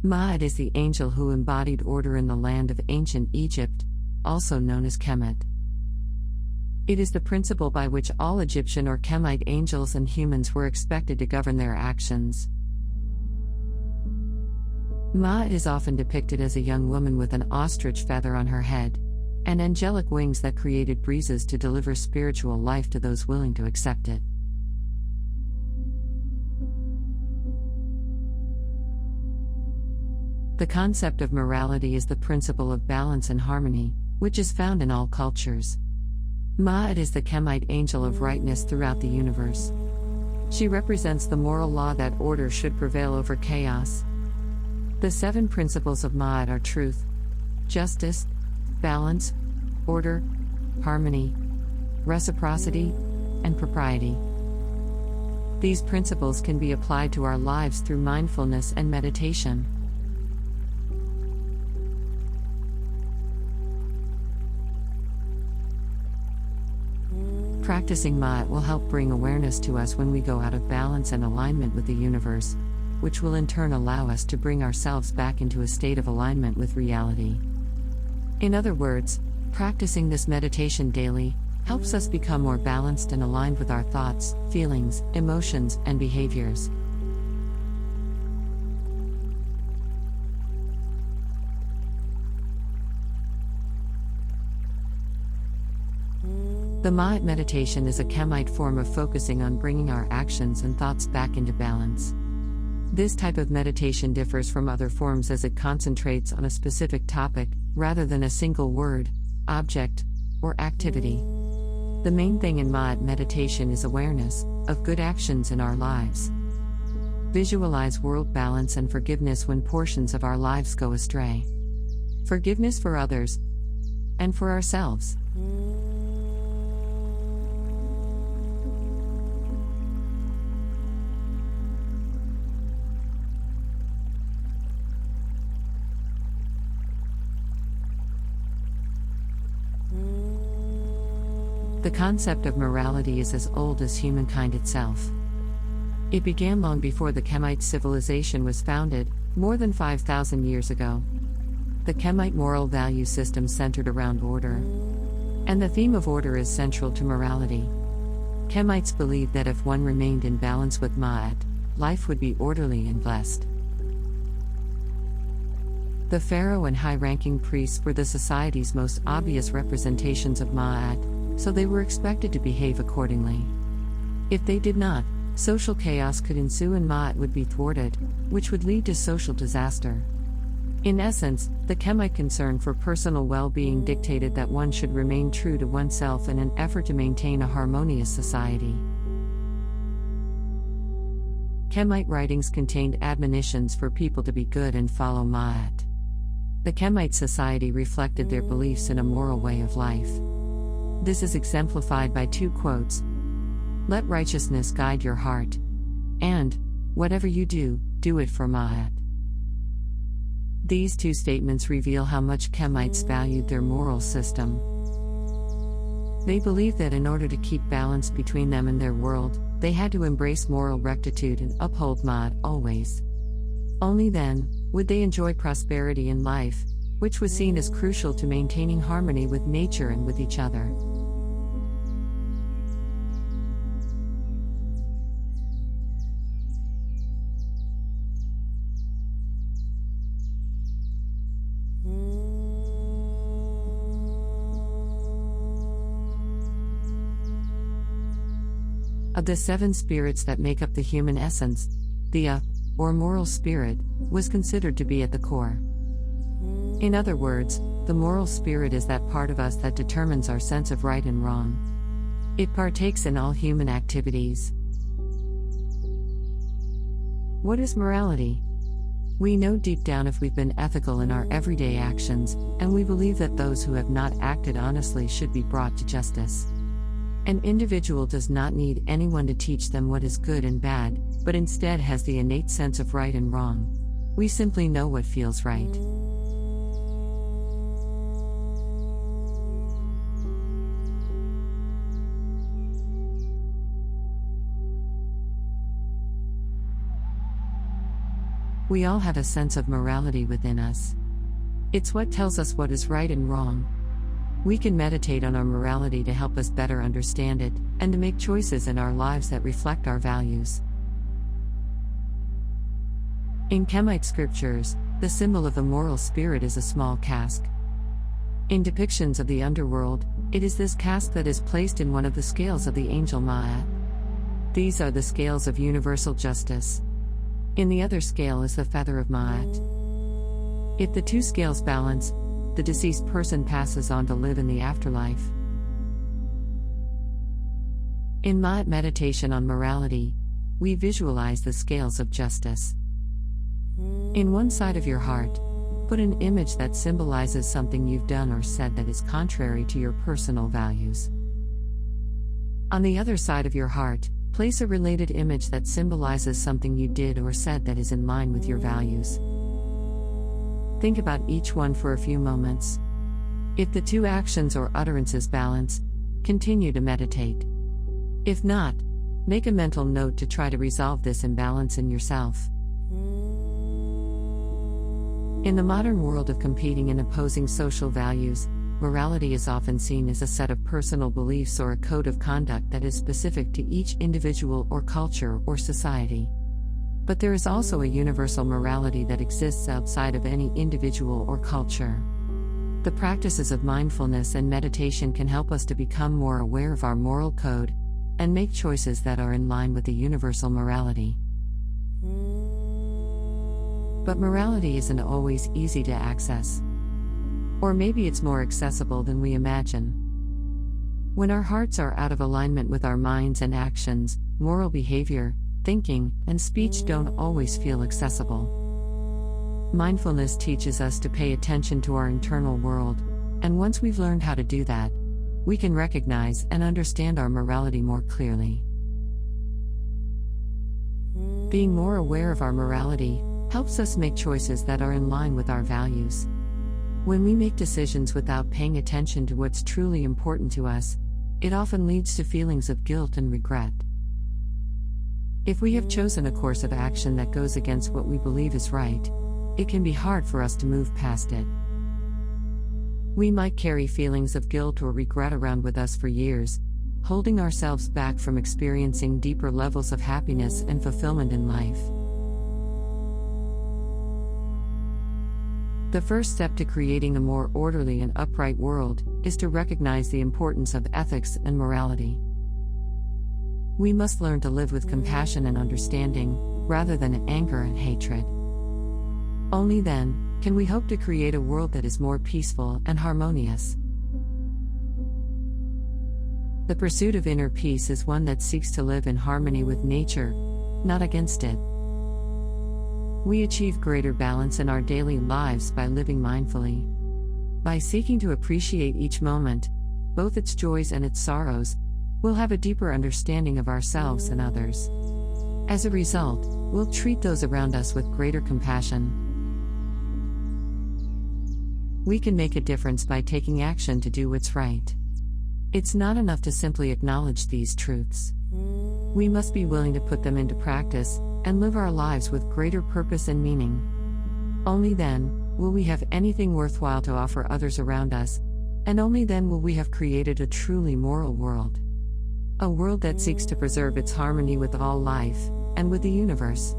Maat is the angel who embodied order in the land of ancient Egypt, also known as Kemet. It is the principle by which all Egyptian or Kemite angels and humans were expected to govern their actions. Maat is often depicted as a young woman with an ostrich feather on her head, and angelic wings that created breezes to deliver spiritual life to those willing to accept it. The concept of morality is the principle of balance and harmony, which is found in all cultures. Maat is the Kemite angel of rightness throughout the universe. She represents the moral law that order should prevail over chaos. The 7 principles of Maat are truth, justice, balance, order, harmony, reciprocity, and propriety. These principles can be applied to our lives through mindfulness and meditation. Practicing Maat will help bring awareness to us when we go out of balance and alignment with the universe, which will in turn allow us to bring ourselves back into a state of alignment with reality. In other words, practicing this meditation daily helps us become more balanced and aligned with our thoughts, feelings, emotions, and behaviors. The Maat meditation is a Kemite form of focusing on bringing our actions and thoughts back into balance. This type of meditation differs from other forms as it concentrates on a specific topic, rather than a single word, object, or activity. The main thing in Maat meditation is awareness of good actions in our lives. Visualize world balance and forgiveness when portions of our lives go astray. Forgiveness for others and for ourselves. The concept of morality is as old as humankind itself. It began long before the Kemite civilization was founded, more than 5,000 years ago. The Kemite moral value system centered around order, and the theme of order is central to morality. Kemites believed that if one remained in balance with Maat, life would be orderly and blessed. The pharaoh and high-ranking priests were the society's most obvious representations of Maat, so they were expected to behave accordingly. If they did not, social chaos could ensue and Maat would be thwarted, which would lead to social disaster. In essence, the Kemite concern for personal well-being dictated that one should remain true to oneself in an effort to maintain a harmonious society. Kemite writings contained admonitions for people to be good and follow Maat. The Kemite society reflected their beliefs in a moral way of life. This is exemplified by 2 quotes: "Let righteousness guide your heart," and "Whatever you do, do it for Maat." These 2 statements reveal how much Kemites valued their moral system. They believed that in order to keep balance between them and their world, they had to embrace moral rectitude and uphold Maat always. Only then would they enjoy prosperity in life, which was seen as crucial to maintaining harmony with nature and with each other. Of the 7 spirits that make up the human essence, the or moral spirit, was considered to be at the core. In other words, the moral spirit is that part of us that determines our sense of right and wrong. It partakes in all human activities. What is morality? We know deep down if we've been ethical in our everyday actions, and we believe that those who have not acted honestly should be brought to justice. An individual does not need anyone to teach them what is good and bad, but instead has the innate sense of right and wrong. We simply know what feels right. We all have a sense of morality within us. It's what tells us what is right and wrong. We can meditate on our morality to help us better understand it, and to make choices in our lives that reflect our values. In Kemite scriptures, the symbol of the moral spirit is a small cask. In depictions of the underworld, it is this cask that is placed in one of the scales of the angel maat. These are the scales of universal justice. In the other scale is the feather of maat. If the two scales balance, the deceased person passes on to live in the afterlife. In maat meditation on morality, we visualize the scales of justice. In one side of your heart, put an image that symbolizes something you've done or said that is contrary to your personal values. On the other side of your heart, place a related image that symbolizes something you did or said that is in line with your values. Think about each one for a few moments. If the two actions or utterances balance, continue to meditate. If not, make a mental note to try to resolve this imbalance in yourself. In the modern world of competing and opposing social values, morality is often seen as a set of personal beliefs or a code of conduct that is specific to each individual or culture or society. But there is also a universal morality that exists outside of any individual or culture. The practices of mindfulness and meditation can help us to become more aware of our moral code and make choices that are in line with the universal morality. But morality isn't always easy to access. Or maybe it's more accessible than we imagine. When our hearts are out of alignment with our minds and actions, moral behavior, thinking, and speech don't always feel accessible. Mindfulness teaches us to pay attention to our internal world, and once we've learned how to do that, we can recognize and understand our morality more clearly. Being more aware of our morality helps us make choices that are in line with our values. When we make decisions without paying attention to what's truly important to us, it often leads to feelings of guilt and regret. If we have chosen a course of action that goes against what we believe is right, it can be hard for us to move past it. We might carry feelings of guilt or regret around with us for years, holding ourselves back from experiencing deeper levels of happiness and fulfillment in life. The first step to creating a more orderly and upright world is to recognize the importance of ethics and morality. We must learn to live with compassion and understanding, rather than anger and hatred. Only then can we hope to create a world that is more peaceful and harmonious. The pursuit of inner peace is one that seeks to live in harmony with nature, not against it. We achieve greater balance in our daily lives by living mindfully. By seeking to appreciate each moment, both its joys and its sorrows, we'll have a deeper understanding of ourselves and others. As a result, we'll treat those around us with greater compassion. We can make a difference by taking action to do what's right. It's not enough to simply acknowledge these truths. We must be willing to put them into practice and live our lives with greater purpose and meaning. Only then will we have anything worthwhile to offer others around us, and only then will we have created a truly moral world. A world that seeks to preserve its harmony with all life, and with the universe.